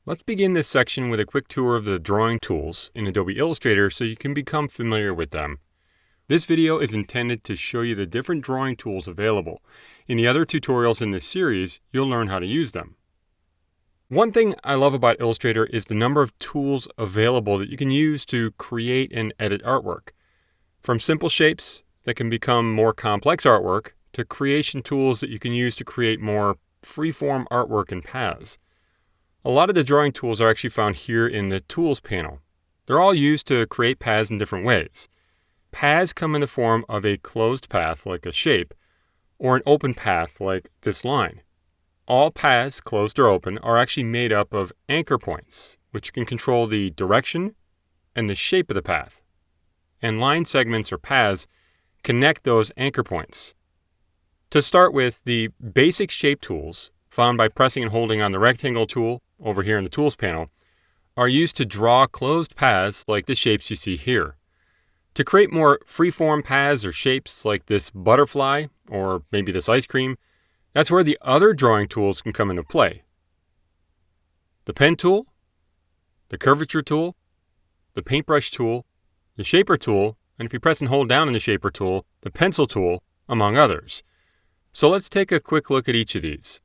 Let's begin this section with a quick tour of the drawing tools in Adobe Illustrator so you can become familiar with them. This video is intended to show you the different drawing tools available. In the other tutorials in this series, you'll learn how to use them. One thing I love about Illustrator is the number of tools available that you can use to create and edit artwork. From simple shapes that can become more complex artwork to creation tools that you can use to create more freeform artwork and paths. A lot of the drawing tools are actually found here in the Tools panel. They're all used to create paths in different ways. Paths come in the form of a closed path, like a shape, or an open path, like this line. All paths, closed or open, are actually made up of anchor points, which can control the direction and the shape of the path. And line segments or paths connect those anchor points. To start with, the basic shape tools, found by pressing and holding on the rectangle tool over here in the Tools panel, are used to draw closed paths like the shapes you see here. To create more freeform paths or shapes like this butterfly or maybe this ice cream, that's where the other drawing tools can come into play. The pen tool, the curvature tool, the paintbrush tool, the shaper tool, and if you press and hold down on the shaper tool, the pencil tool, among others. So let's take a quick look at each of these.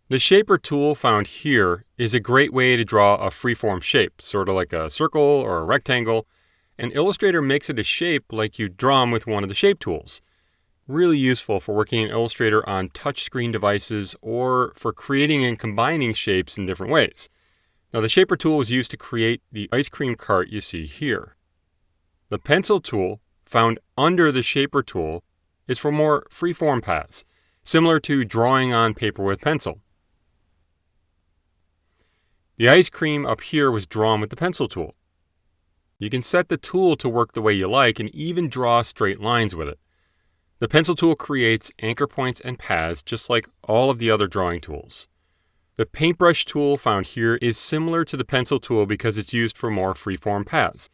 The shaper tool found here is a great way to draw a freeform shape, sort of like a circle or a rectangle, and Illustrator makes it a shape like you'd draw them with one of the shape tools. Really useful for working in Illustrator on touchscreen devices or for creating and combining shapes in different ways. Now the shaper tool was used to create the ice cream cart you see here. The pencil tool, found under the shaper tool, is for more freeform paths, similar to drawing on paper with pencil. The ice cream up here was drawn with the pencil tool. You can set the tool to work the way you like and even draw straight lines with it. The pencil tool creates anchor points and paths just like all of the other drawing tools. The paintbrush tool found here is similar to the pencil tool because it's used for more freeform paths.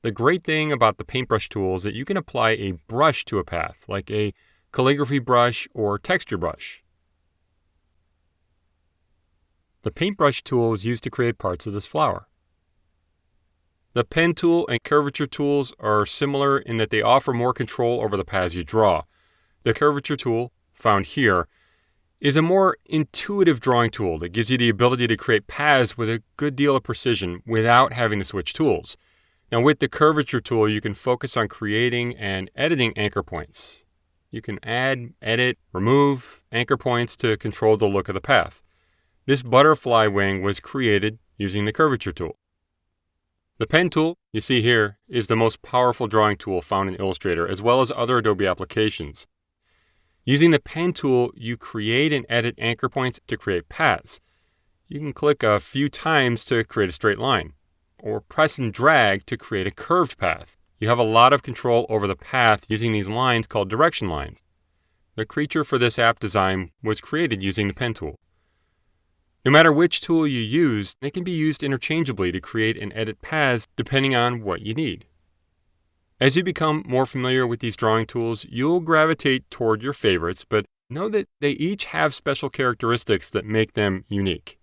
The great thing about the paintbrush tool is that you can apply a brush to a path, like a calligraphy brush or texture brush. The paintbrush tool was used to create parts of this flower. The pen tool and curvature tools are similar in that they offer more control over the paths you draw. The curvature tool, found here, is a more intuitive drawing tool that gives you the ability to create paths with a good deal of precision without having to switch tools. Now with the curvature tool, you can focus on creating and editing anchor points. You can add, edit, remove anchor points to control the look of the path. This butterfly wing was created using the curvature tool. The pen tool you see here is the most powerful drawing tool found in Illustrator as well as other Adobe applications. Using the pen tool, you create and edit anchor points to create paths. You can click a few times to create a straight line, or press and drag to create a curved path. You have a lot of control over the path using these lines called direction lines. The creature for this app design was created using the pen tool. No matter which tool you use, they can be used interchangeably to create and edit paths depending on what you need. As you become more familiar with these drawing tools, you'll gravitate toward your favorites, but know that they each have special characteristics that make them unique.